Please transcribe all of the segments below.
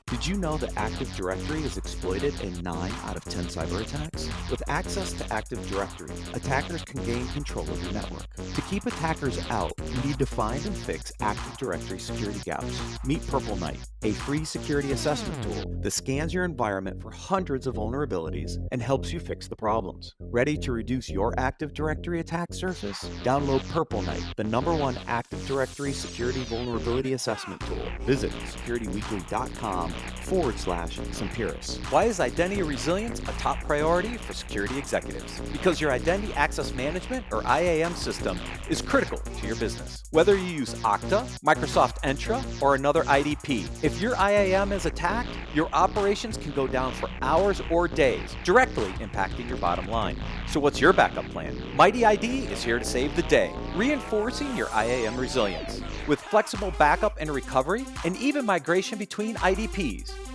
Did you know that Active Directory is exploited in 9 out of 10 cyber attacks? With access to Active Directory, attackers can gain control of your network. To keep attackers out, you need to find and fix Active Directory security gaps. Meet Purple Knight, a free security assessment tool that scans your environment for hundreds of vulnerabilities and helps you fix the problems. Ready to reduce your Active Directory attack surface? Download Purple Knight, the #1 Active Directory security vulnerability assessment tool. Visit securityweekly.com/Sempiris. Why is identity resilience a top priority for security executives? Because your identity access management or IAM system is critical to your business. Whether you use Okta, Microsoft Entra, or another IDP, if your IAM is attacked, your operations can go down for hours or days, directly impacting your bottom line. So what's your backup plan? Mighty ID is here to save the day, reinforcing your IAM resilience. With flexible backup and recovery, and even migration between IDPs,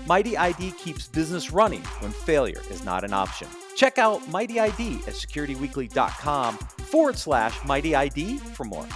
Mighty ID keeps business running when failure is not an option. Check out Mighty ID at securityweekly.com/Mighty ID for more.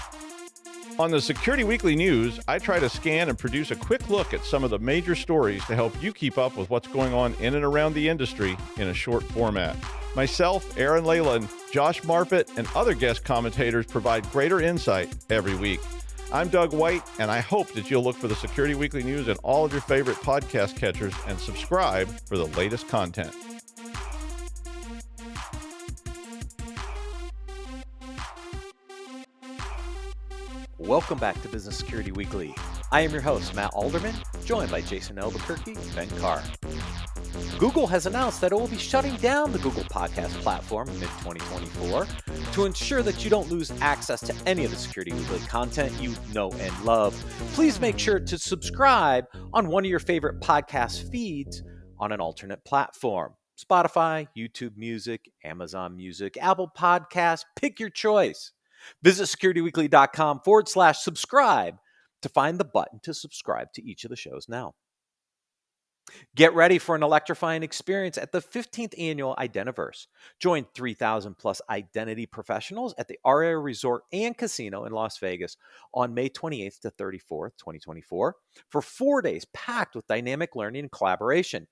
On the Security Weekly News, I try to scan and produce a quick look at some of the major stories to help you keep up with what's going on in and around the industry in a short format. Myself, Aaron Leyland, Josh Marpet, and other guest commentators provide greater insight every week. I'm Doug White, and I hope that you'll look for the Security Weekly News in all of your favorite podcast catchers and subscribe for the latest content. Welcome back to Business Security Weekly. I am your host, Matt Alderman, joined by Jason Albuquerque and Ben Carr. Google has announced that it will be shutting down the Google Podcast platform mid-2024 to ensure that you don't lose access to any of the Security Weekly content you know and love. Please make sure to subscribe on one of your favorite podcast feeds on an alternate platform. Spotify, YouTube Music, Amazon Music, Apple Podcasts, pick your choice. Visit securityweekly.com/subscribe to find the button to subscribe to each of the shows now. Get ready for an electrifying experience at the 15th annual Identiverse. Join 3,000 plus identity professionals at the Aria Resort and Casino in Las Vegas on May 28th to 34th, 2024 for 4 days packed with dynamic learning and collaboration.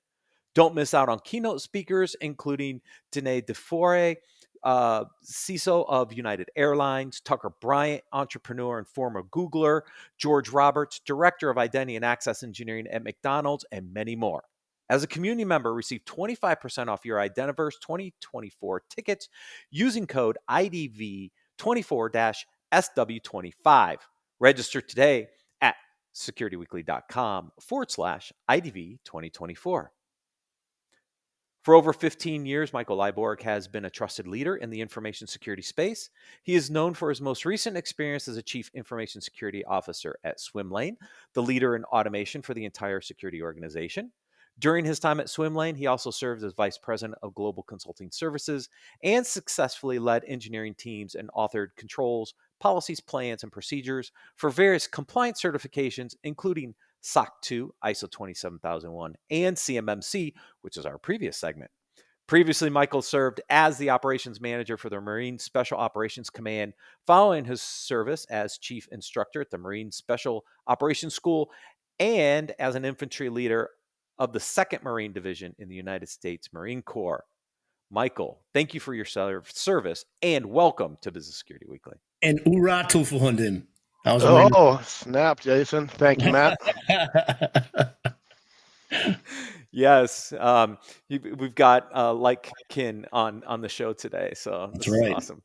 Don't miss out on keynote speakers, including Danae DeFore, CISO of United Airlines, Tucker Bryant, entrepreneur and former Googler, George Roberts, Director of Identity and Access Engineering at McDonald's, and many more. As a community member, receive 25% off your Identiverse 2024 tickets using code IDV24-SW25. Register today at securityweekly.com/IDV2024. For over 15 years, Michael Lyborg has been a trusted leader in the information security space. He is known for his most recent experience as a chief information security officer at Swimlane, the leader in automation for the entire security organization. During his time at Swimlane, he also served as vice president of global consulting services and successfully led engineering teams and authored controls, policies, plans, and procedures for various compliance certifications, including SOC 2, ISO 27001, and CMMC, which is our previous segment. Previously, Michael served as the operations manager for the Marine Special Operations Command, following his service as chief instructor at the Marine Special Operations School and as an infantry leader of the 2nd Marine Division in the United States Marine Corps. Michael, thank you for your service and welcome to Business Security Weekly. And Ura Tufuhunden. Oh, snap, Jason. Thank you, Matt. Yes. We've got like kin on the show today. So That's this right. is awesome.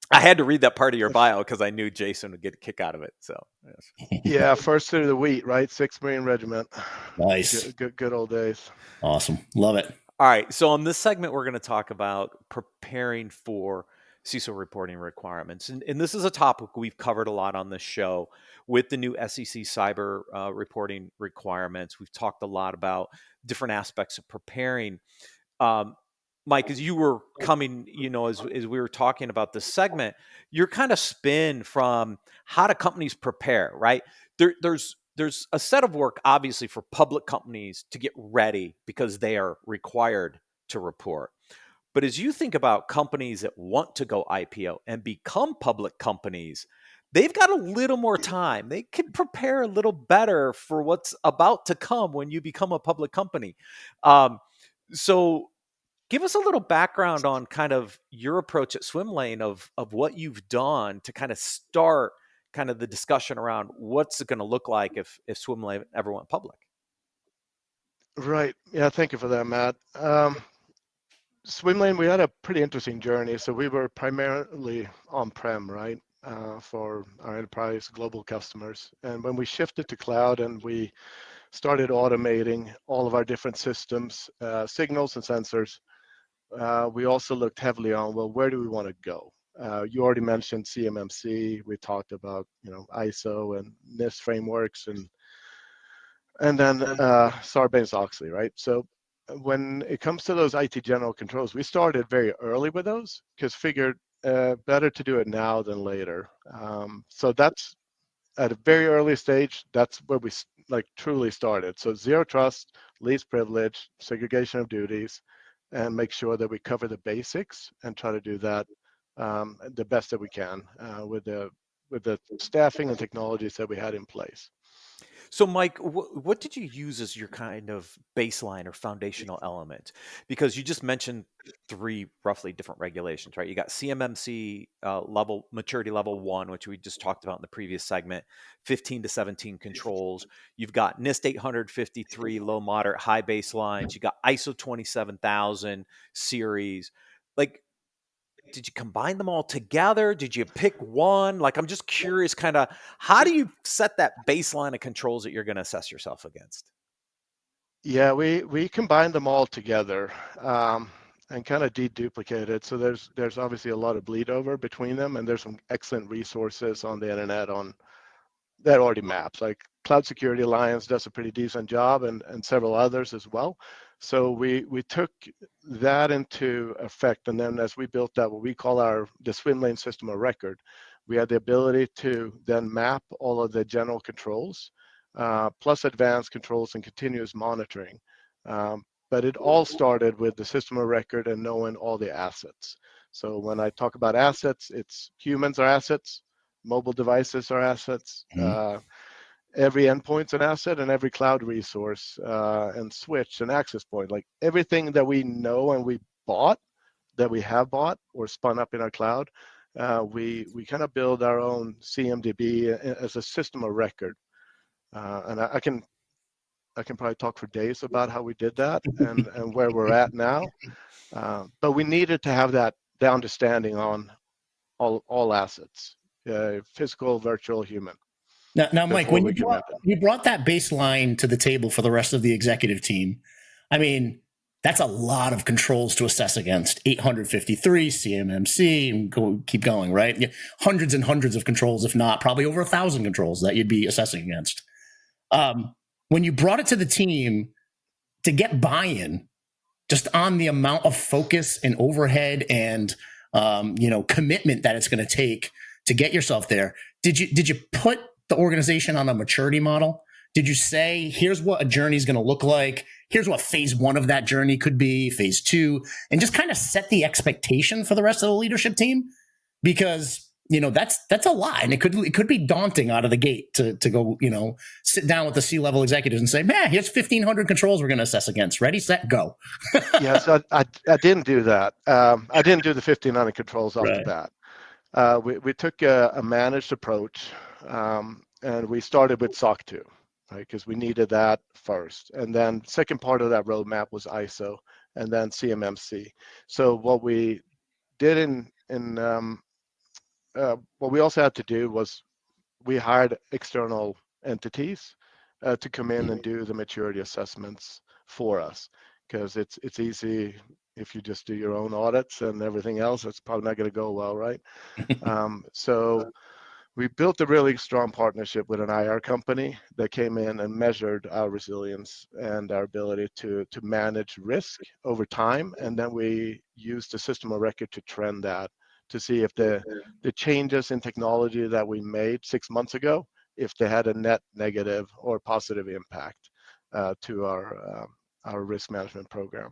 I had to read that part of your bio because I knew Jason would get a kick out of it. So yes. Yeah, first through the wheat, right? 6th Marine Regiment. Nice. Good old days. Awesome. Love it. All right. So on this segment, we're going to talk about preparing for CISO reporting requirements. And this is a topic we've covered a lot on this show with the new SEC cyber reporting requirements. We've talked a lot about different aspects of preparing. Mike, as you were coming, as we were talking about this segment, you're kind of spin from how do companies prepare, right? There's a set of work, obviously, for public companies to get ready because they are required to report. But as you think about companies that want to go IPO and become public companies, they've got a little more time. They can prepare a little better for what's about to come when you become a public company. So give us a little background on kind of your approach at Swimlane of what you've done to kind of start kind of the discussion around what's it going to look like if Swimlane ever went public. Right. Yeah, thank you for that, Matt. Swimlane, we had a pretty interesting journey. So we were primarily on-prem, right, for our enterprise global customers. And when we shifted to cloud and we started automating all of our different systems, signals and sensors, we also looked heavily on, well, where do we want to go? You already mentioned CMMC. We talked about, ISO and NIST frameworks and then Sarbanes-Oxley, right? So when it comes to those IT general controls, we started very early with those because figured better to do it now than later. So that's at a very early stage. That's where we truly started. So zero trust, least privilege, segregation of duties, and make sure that we cover the basics and try to do that the best that we can with the staffing and technologies that we had in place. So, Mike, what did you use as your kind of baseline or foundational element? Because you just mentioned three roughly different regulations, right? You got CMMC level maturity level 1, which we just talked about in the previous segment, 15 to 17 controls. You've got NIST 853 low, moderate, high baselines. You got ISO 27000 series. Like, did you combine them all together? Did you pick one? Like, I'm just curious, kind of, how do you set that baseline of controls that you're going to assess yourself against? Yeah, we combined them all together and kind of deduplicated. So there's obviously a lot of bleed over between them, and there's some excellent resources on the internet on that already maps. Like Cloud Security Alliance does a pretty decent job, and several others as well. So we took that into effect, and then as we built out what we call the Swimlane system of record, we had the ability to then map all of the general controls, plus advanced controls and continuous monitoring. But it all started with the system of record and knowing all the assets. So when I talk about assets, it's humans are assets, mobile devices are assets, Mhm. every endpoint's an asset, and every cloud resource and switch and access point, like everything that we know and we bought, that we have bought or spun up in our cloud, we kind of build our own CMDB as a system of record. And I can probably talk for days about how we did that and where we're at now. But we needed to have the understanding on all assets, physical, virtual, human, Now, Mike, before when we committed. you brought that baseline to the table for the rest of the executive team, I mean, that's a lot of controls to assess against. 853 CMMC, and keep going, right? Yeah, hundreds and hundreds of controls, if not probably over 1,000 controls that you'd be assessing against. When you brought it to the team to get buy-in, just on the amount of focus and overhead and commitment that it's going to take to get yourself there. Did you put the organization on a maturity model? Did you say, here's what a journey is going to look like? Here's what phase 1 of that journey could be, phase 2, and just kind of set the expectation for the rest of the leadership team? Because that's a lot, and it could be daunting out of the gate to go sit down with the C-level executives and say, man, here's 1,500 controls we're going to assess against. Ready, set, go. Yeah, so I didn't do that. I didn't do the 1,500 controls off the Right. bat. We took a managed approach, and we started with SOC 2, right? Because we needed that first. And then second part of that roadmap was ISO, and then CMMC. So what we did what we also had to do was we hired external entities to come in and do the maturity assessments for us, because it's easy if you just do your own audits and everything else. It's probably not going to go well, right? So we built a really strong partnership with an IR company that came in and measured our resilience and our ability to manage risk over time, and then we used the system of record to trend that to see if the changes in technology that we made 6 months ago, if they had a net negative or positive impact to our risk management program.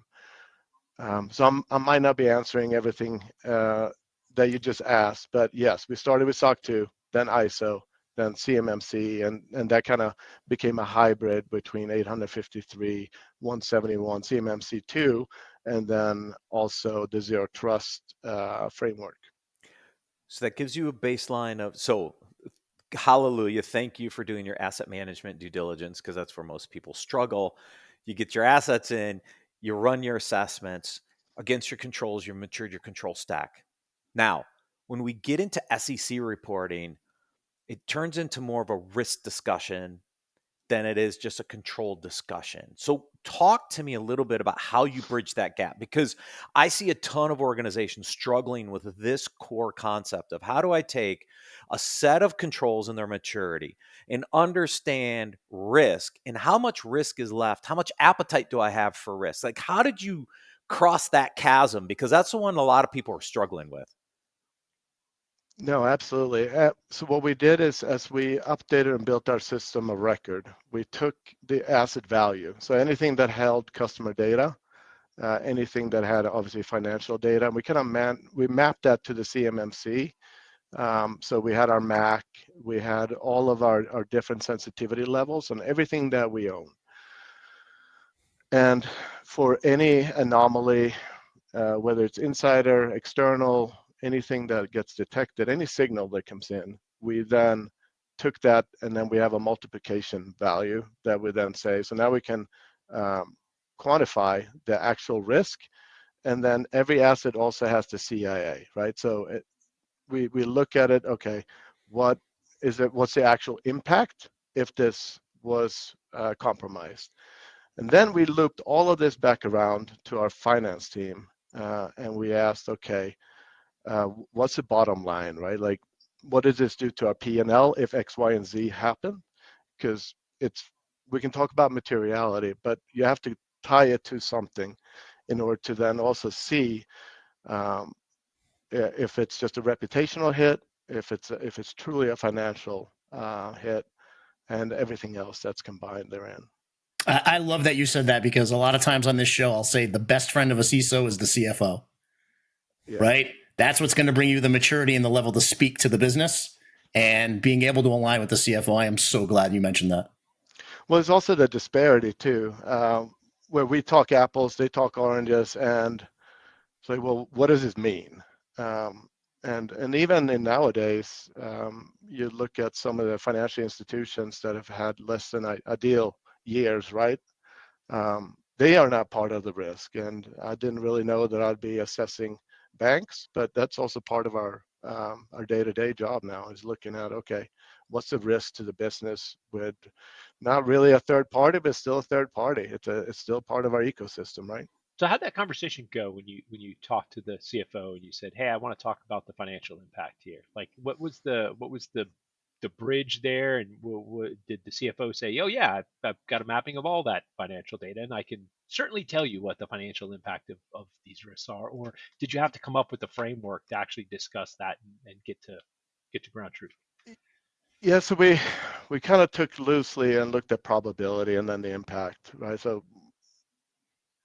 So I might not be answering everything that you just asked, but yes, we started with SOC 2, then ISO, then CMMC, and that kind of became a hybrid between 853, 171, CMMC2, and then also the Zero Trust framework. So that gives you a baseline of, so hallelujah, thank you for doing your asset management due diligence, because that's where most people struggle. You get your assets in, you run your assessments against your controls, you matured your control stack. Now, when we get into SEC reporting, it turns into more of a risk discussion than it is just a controlled discussion. So talk to me a little bit about how you bridge that gap, because I see a ton of organizations struggling with this core concept of how do I take a set of controls in their maturity and understand risk and how much risk is left, how much appetite do I have for risk? Like, how did you cross that chasm? Because that's the one a lot of people are struggling with. No, absolutely. So what we did is, as we updated and built our system of record, we took the asset value. So anything that held customer data, anything that had obviously financial data, and we kind of we mapped that to the CMMC. So we had our MAC, we had all of our different sensitivity levels and everything that we own. And for any anomaly, whether it's insider, external, anything that gets detected, any signal that comes in, we then took that and then we have a multiplication value that we then say, so now we can quantify the actual risk. And then every asset also has the CIA, right? So we look at it, okay, what is it, what's the actual impact if this was compromised? And then we looped all of this back around to our finance team, and we asked, okay, what's the bottom line, right? Like, what does this do to our P&L if X, Y, and Z happen? Because we can talk about materiality, but you have to tie it to something in order to then also see um, if it's just a reputational hit, if it's truly a financial hit, and everything else that's combined therein. I love that you said that, because a lot of times on this show, I'll say the best friend of a CISO is the CFO, Yeah. right? That's what's going to bring you the maturity and the level to speak to the business and being able to align with the CFO. I am so glad you mentioned that. Well, there's also the disparity too, where we talk apples, they talk oranges, and say, well, what does this mean? And even in nowadays, you look at some of the financial institutions that have had less than ideal years, right? They are not part of the risk. And I didn't really know that I'd be assessing banks, but that's also part of our day-to-day job now, is looking at, okay, what's the risk to the business with not really a third party, but still a third party. It's still part of our ecosystem, right? So how'd that conversation go when you talked to the CFO and you said, "Hey, I want to talk about the financial impact here"? Like, what was the bridge there, and what did the CFO say? "Oh yeah, I've got a mapping of all that financial data, and I can certainly tell you what the financial impact of these risks are"? Or did you have to come up with a framework to actually discuss that and get to ground truth? Yeah, so we kind of took loosely and looked at probability and then the impact, right? So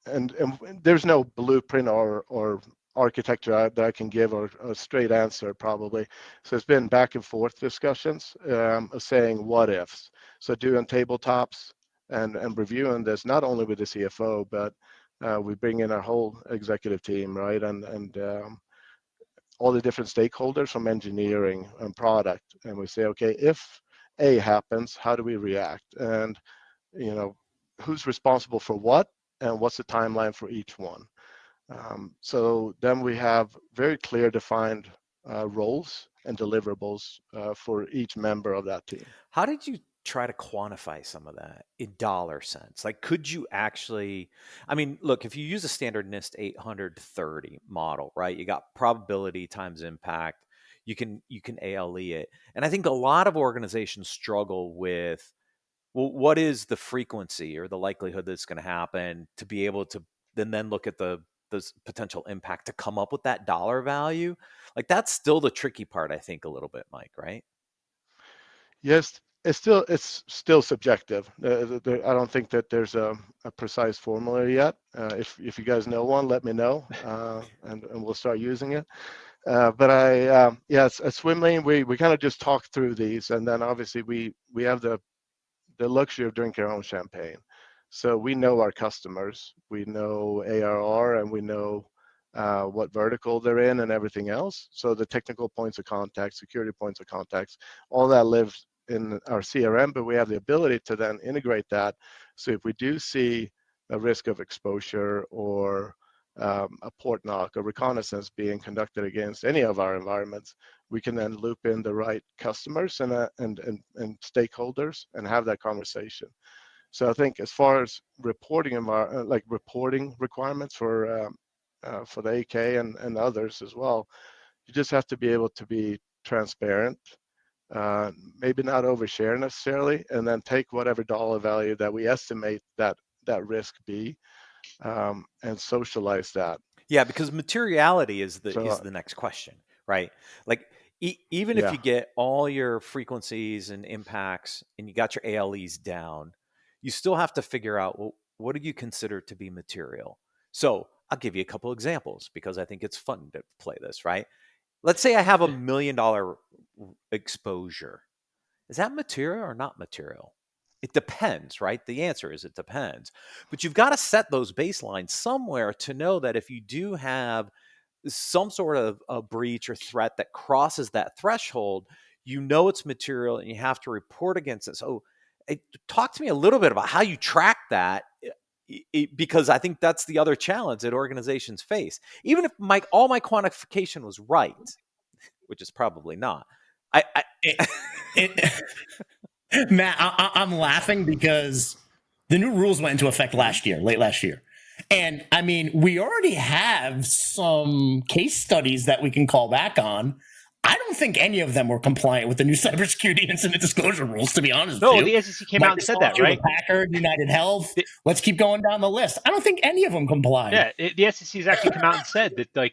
and there's no blueprint or architecture that I can give or a straight answer probably. So it's been back and forth discussions of saying what ifs. So doing tabletops and reviewing this not only with the CFO, but we bring in our whole executive team, right? And all the different stakeholders from engineering and product, and we say, okay, if A happens, how do we react? And who's responsible for what, and what's the timeline for each one? So then we have very clear defined roles and deliverables for each member of that team. How did you try to quantify some of that in dollar sense? Like, could you actually, I mean, look, if you use a standard NIST 830 model, right, you got probability times impact, you can ALE it. And I think a lot of organizations struggle with, well, what is the frequency or the likelihood that it's going to happen, to be able to then look at the potential impact to come up with that dollar value. Like, that's still the tricky part, I think, a little bit, Mike, right? Yes, it's still subjective. I don't think that there's a precise formula yet. If you guys know one, let me know, and we'll start using it. But yes, at Swimlane, we kind of just talk through these, and then obviously we have the luxury of drinking our own champagne. So we know our customers, we know ARR, and we know what vertical they're in and everything else. So the technical points of contact, security points of contacts, all that lives in our CRM, but we have the ability to then integrate that. So if we do see a risk of exposure or a port knock or reconnaissance being conducted against any of our environments, we can then loop in the right customers and stakeholders and have that conversation. So I think as far as reporting like reporting requirements for the AK and others as well, you just have to be able to be transparent, maybe not overshare necessarily, and then take whatever dollar value that we estimate that risk be, and socialize that. Yeah, because materiality is So the next question, right? Like even if yeah, you get all your frequencies and impacts and you got your ALEs down, you still have to figure out, well, what do you consider to be material? So I'll give you a couple examples because I think it's fun to play this, right? Let's say I have $1 million exposure. Is that material or not material? It depends, right? The answer is it depends. But you've got to set those baselines somewhere to know that if you do have some sort of a breach or threat that crosses that threshold, you know it's material and you have to report against it. So, talk to me a little bit about how you track that, because I think that's the other challenge that organizations face. Even if all my quantification was right, which is probably not, I It, it, Matt, I'm laughing because the new rules went into effect Mhm. last year, late last year. And I mean, we already have some case studies that we can call back on. I don't think any of them were compliant with the new cybersecurity incident disclosure rules, to be honest with No, you. the SEC came out and said Microsoft, that, Hewlett right? Packard, United Health. The, Let's keep going down the list. I don't think any of them complied. yeah, the SEC has actually come out and said that like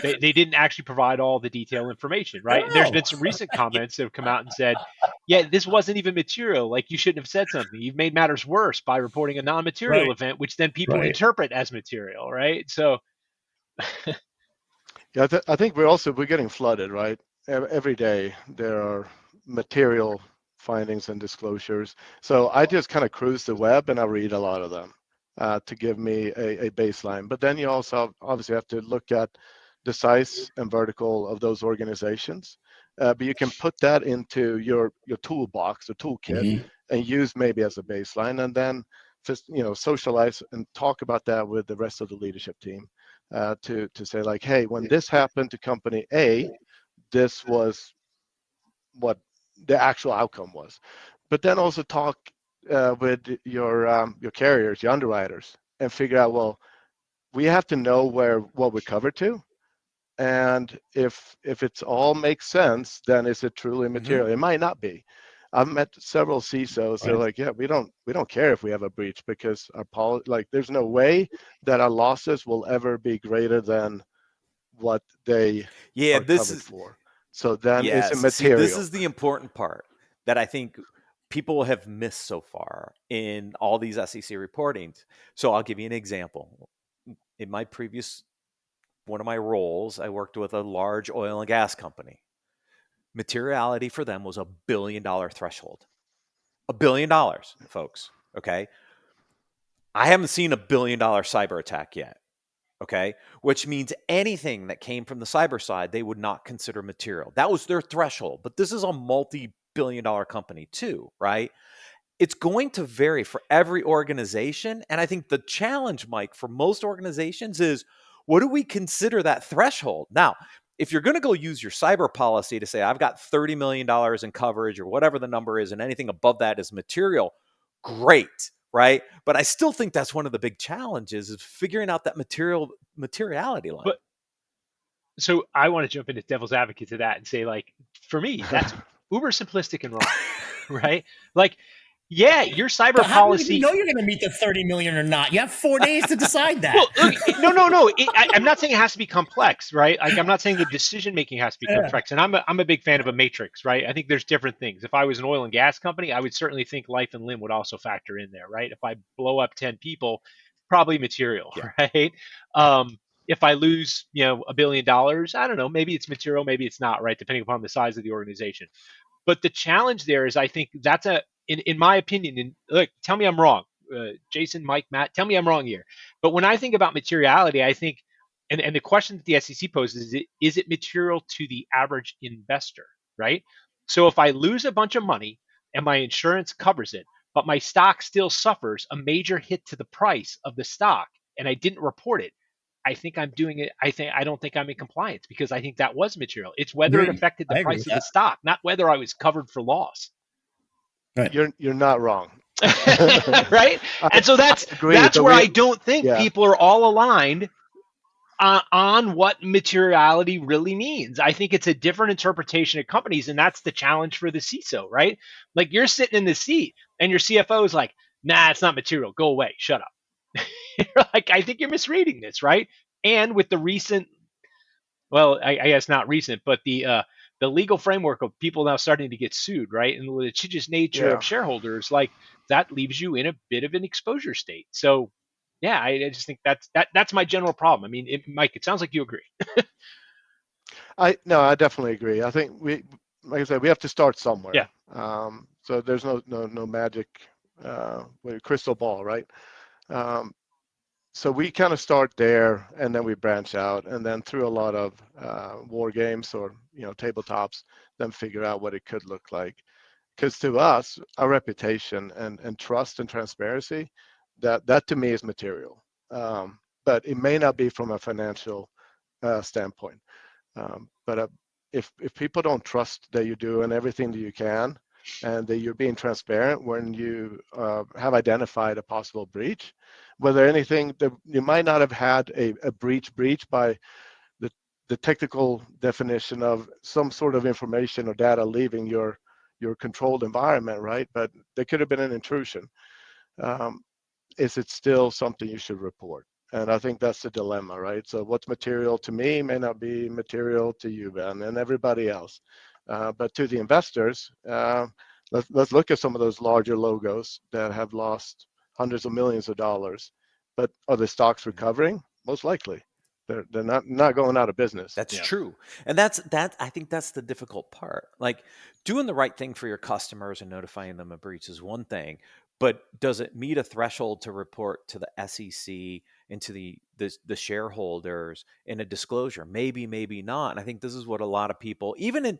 they didn't actually provide all the detailed information, right? And there's No. been some recent comments that have come out and said, yeah, this wasn't even material. Like you shouldn't have said something. You've made matters worse by reporting a non-material Right. event, which then people Right. interpret as material, right? So yeah. I think we're getting flooded, right? Every day there are material findings and disclosures. So I just kind of cruise the web and I read a lot of them to give me a baseline. But then you also obviously have to look at the size and vertical of those organizations. But you can put that into your toolbox or toolkit Mhm. and use maybe as a baseline, and then just socialize and talk about that with the rest of the leadership team, to say like, hey, when this happened to company A, this was what the actual outcome was. But then also talk with your carriers, your underwriters, and figure out, well, we have to know what we cover to, and if it's all makes sense, then is it truly Mhm. material? It might not be. I've met several CISOs. They're Right. like, yeah, we don't care if we have a breach because like there's no way that our losses will ever be greater than what they Yeah, are this covered is for. So then it's yes. See, this immaterial. is the important part that I think people have missed so far in all these SEC reportings. So I'll give you an example. In my previous one of my roles, I worked with a large oil and gas company. Materiality for them was $1 billion threshold. $1 billion, folks. Okay. I haven't seen $1 billion cyber attack yet. Okay. Which means anything that came from the cyber side, they would not consider material. That was their threshold. But this is a multi-billion-dollar company too, right? It's going to vary for every organization. And I think the challenge, Mike, for most organizations is, what do we consider that threshold? Now, if you're going to go use your cyber policy to say, I've got $30 million in coverage or whatever the number is, and anything above that is material, great, right? But I still think that's one of the big challenges is figuring out that materiality line. but so I want to jump into devil's advocate to that and say, like, for me, that's uber simplistic and wrong, right? Like, yeah, your cyber But how do you even policy. know you're going to meet the 30 million or not? You have 4 days to decide Well, that. look, no. I'm not saying it has to be complex, right? Like, I'm not saying the decision making has to be Yeah. complex. And I'm a big fan of a matrix, right? I think there's different things. If I was an oil and gas company, I would certainly think life and limb would also factor in there, right? If I blow up 10 people, probably material, Yeah. right? Um, if I lose, $1 billion, I don't know, maybe it's material, maybe it's not, right? Depending upon the size of the organization. But the challenge there is, I think that's in my opinion, and look, tell me I'm wrong, Jason, Mike, Matt, tell me I'm wrong here. But when I think about materiality, I think, and the question that the SEC poses is it material to the average investor, right? So if I lose a bunch of money and my insurance covers it, but my stock still suffers a major hit to the price of the stock, and I didn't report it, I think I'm doing it. I don't think I'm in compliance because I think that was material. It's whether it Agree. affected the I agree price with of the that. stock, not whether I was covered for loss. Right. You're not wrong. Right? I, And so I agree, that's but where I don't think yeah, people are all aligned on what materiality really means. I think it's a different interpretation of companies, and that's the challenge for the CISO, right? Like you're sitting in the seat, and your CFO is like, "Nah, it's not material. Go away. Shut up." You're like, I think you're misreading this, right? And with the recent, well, I guess not recent, but the legal framework of people now starting to get sued, right? And the litigious nature yeah. of shareholders, like that leaves you in a bit of an exposure state. So, yeah, I just think that's my general problem. I mean, Mike, it sounds like you agree. I definitely agree. I think like I said, we have to start Yeah, somewhere. So there's no magic crystal ball, right? Um, so we kind of start there, and then we branch out, and then through a lot of war games or tabletops, then figure out what it could look like. Because to us, our reputation and trust and transparency, that to me is material. But it may not be from a financial standpoint. But if people don't trust that you're doing everything that you can, and that you're being transparent when you have identified a possible breach, whether anything that you might not have had a breach by the the technical definition of some sort of information or data leaving your controlled environment, right? But there could have been an intrusion. Um, is it still something you should report? And I think that's the dilemma, right? So what's material to me may not be material to you, Ben, and everybody else. But to the investors, let's look at some of those larger logos that have lost hundreds of millions of dollars. But are the stocks recovering? Most likely. They're not going out of business. That's yeah, true. And that I think that's the difficult part. Like doing the right thing for your customers and notifying them of breach is one thing, but does it meet a threshold to report to the SEC and to the shareholders in a disclosure? Maybe, maybe not. And I think this is what a lot of people, even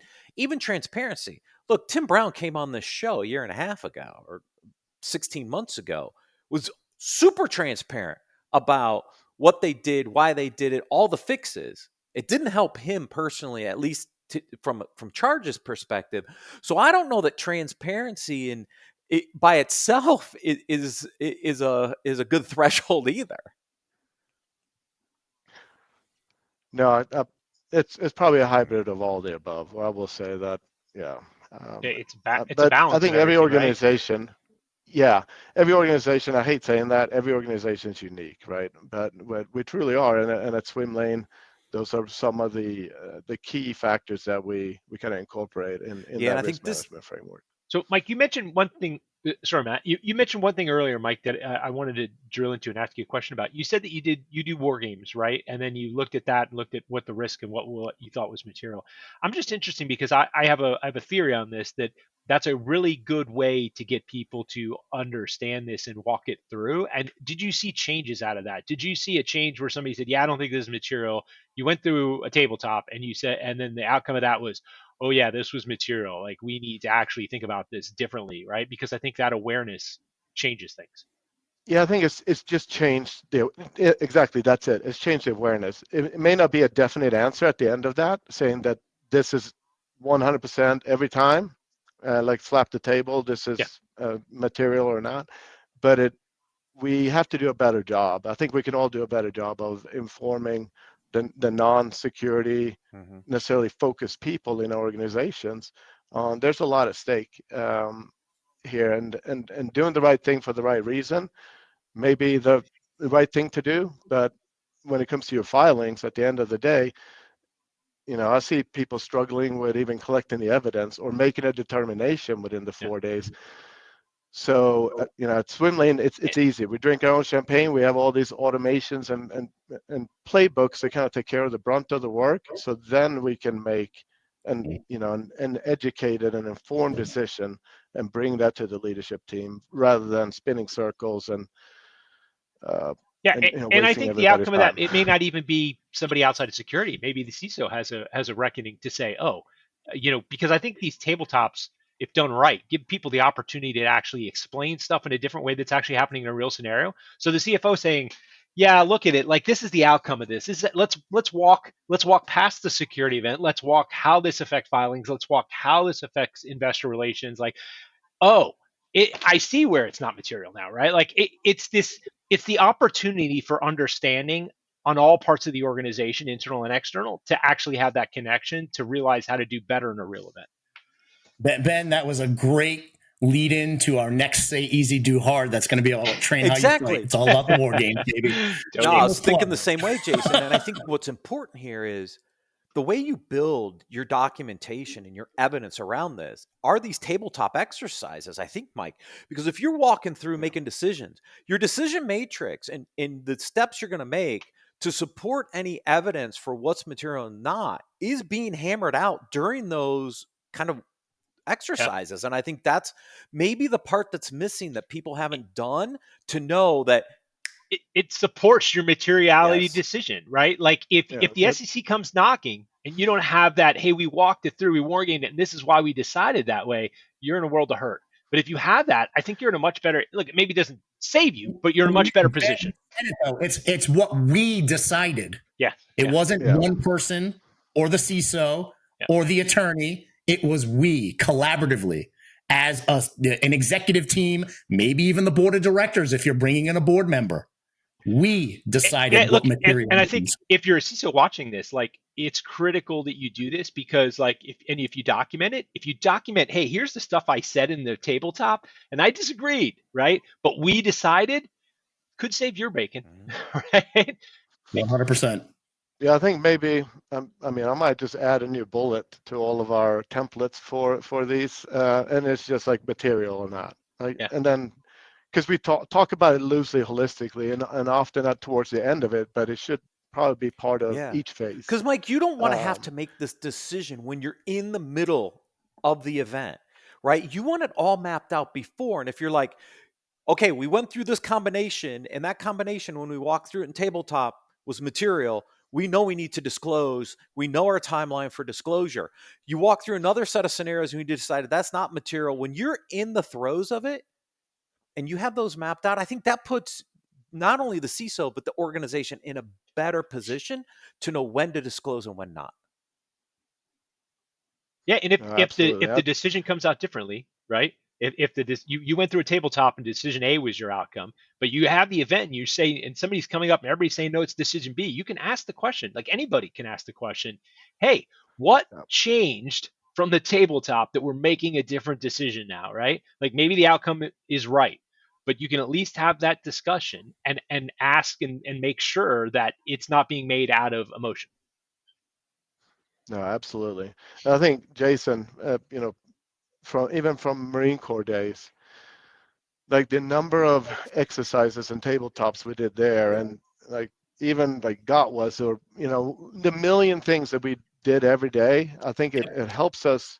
transparency. Look, Tim Brown came on this show a year and a half ago or 16 months ago, was super transparent about what they did, why they did it, all the fixes. It didn't help him personally, at least from Charge's perspective. So I don't know that transparency and it by itself is a good threshold either. No, it's probably a hybrid of all the above. I will say that, yeah. Um, it's a but I balance of think every everything, right? organization, yeah, every organization. I hate saying that. Every organization is unique, right? But we truly are, and at Swimlane, those are some of the key factors that we kind of incorporate in Yeah, and that I think risk this management framework. So, Mike, you mentioned one thing. Sorry, Matt. You mentioned one thing earlier, Mike, that I wanted to drill into and ask you a question about. You said that you do war games, right? And then you looked at that and looked at what the risk and what you thought was material. I'm just interested because I have a theory on this that that's a really good way to get people to understand this and walk it through. And did you see changes out of that? Did you see a change where somebody said, "Yeah, I don't think this is material"? You went through a tabletop and you said, and then the outcome of that was, oh yeah, this was material. Like we need to actually think about this differently, right? Because I think that awareness changes things. Yeah, I think it's just changed exactly, that's it. It's changed the awareness. It may not be a definite answer at the end of that, saying that this is 100% every time, like slap the table, this Yeah, is material or not. But we have to do a better job. I think we can all do a better job of informing the non-security mm-hmm. necessarily focused people in organizations. There's a lot at stake here, and doing the right thing for the right reason may be the right thing to do. But when it comes to your filings, at the end of the day, I see people struggling with even collecting the evidence or making a determination within the yeah, 4 days. So, at Swimlane, it's easy. We drink our own champagne. We have all these automations and playbooks that kind of take care of the brunt of the work. So then we can make an educated and informed decision and bring that to the leadership team rather than spinning circles and Yeah, and I wasting think the everybody's outcome of that, time. it may not even be somebody outside of security. Maybe the CISO has a reckoning to say, oh, because I think these tabletops, if done right, give people the opportunity to actually explain stuff in a different way that's actually happening in a real scenario. So the CFO saying, yeah, look at it, like this is the outcome of this. Is that let's walk past the security event. Let's walk how this affects filings. Let's walk how this affects investor relations. Like, oh, I see where it's not material now, right? Like it's the opportunity for understanding on all parts of the organization, internal and external, to actually have that connection to realize how to do better in a real event. Ben, that was a great lead in to our next Say Easy, Do Hard. That's going to be all about train how you Exactly. fight. It's all about the war game, baby. No, I was thinking the same way, Jason. And I think what's important here is the way you build your documentation and your evidence around this are these tabletop exercises, I think, Mike, because if you're walking through making decisions, your decision matrix and the steps you're going to make to support any evidence for what's material and not is being hammered out during those kind of exercises. And I think that's maybe the part that's missing that people haven't done to know that it supports your materiality decision, right? Like if the SEC comes knocking and you don't have that, hey, we walked it through, we wargamed it, and this is why we decided that way, you're in a world of hurt. But if you have that, I think you're in a much better, look, it maybe doesn't save you, but you're in a much better position. It's what we decided. It wasn't one person or the CISO or the attorney. It was we collaboratively as an executive team, maybe even the board of directors if you're bringing in a board member. We decided what material. And I think if you're a CISO watching this, like it's critical that you do this because, like, if you document it, hey, here's the stuff I said in the tabletop, and I disagreed, right? But we decided, could save your bacon, right? 100%. Yeah, I think maybe I might just add a new bullet to all of our templates for these, and it's just like material or not, and then. Because we talk about it loosely, holistically, and often not towards the end of it, but it should probably be part of each phase. Because, Mike, you don't want to have to make this decision when you're in the middle of the event, right? You want it all mapped out before. And if you're like, okay, we went through this combination, and that combination, when we walked through it in tabletop, was material, we know we need to disclose. We know our timeline for disclosure. You walk through another set of scenarios, and we decided that's not material. When you're in the throes of it, and you have those mapped out, I think that puts not only the CISO, but the organization in a better position to know when to disclose and when not. Yeah, and if the decision comes out differently, right? If you went through a tabletop and decision A was your outcome, but you have the event and you say, and somebody's coming up and everybody's saying, no, it's decision B, you can ask the question, like anybody can ask the question, hey, what changed from the tabletop that we're making a different decision now, right? Like maybe the outcome is right, but you can at least have that discussion and ask and make sure that it's not being made out of emotion. No, absolutely. And I think Jason, from Marine Corps days, like the number of exercises and tabletops we did there, and like even like GOTWAs, or the million things that we did every day, I think it helps us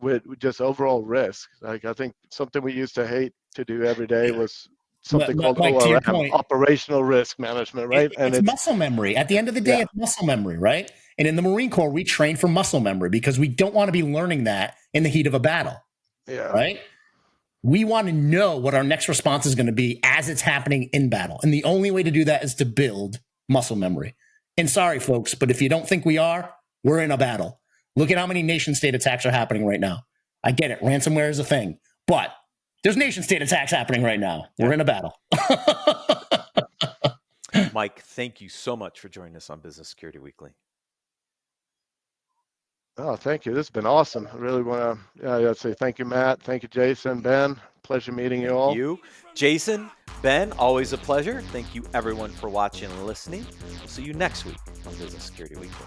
with just overall risk. Like I think something we used to hate to do every day was something called ORM, operational risk management, right? It's muscle memory. At the end of the day, it's muscle memory, right? And in the Marine Corps, we train for muscle memory because we don't want to be learning that in the heat of a battle, right? We want to know what our next response is going to be as it's happening in battle. And the only way to do that is to build muscle memory. And sorry, folks, but if you don't think we are, we're in a battle. Look at how many nation state attacks are happening right now. I get it. Ransomware is a thing, but there's nation state attacks happening right now. We're in a battle. Mike, thank you so much for joining us on Business Security Weekly. Oh, thank you. This has been awesome. I really want to say thank you, Matt. Thank you, Jason, Ben. Pleasure meeting you all. Thank you. Jason, Ben, always a pleasure. Thank you, everyone, for watching and listening. We'll see you next week on Business Security Weekly.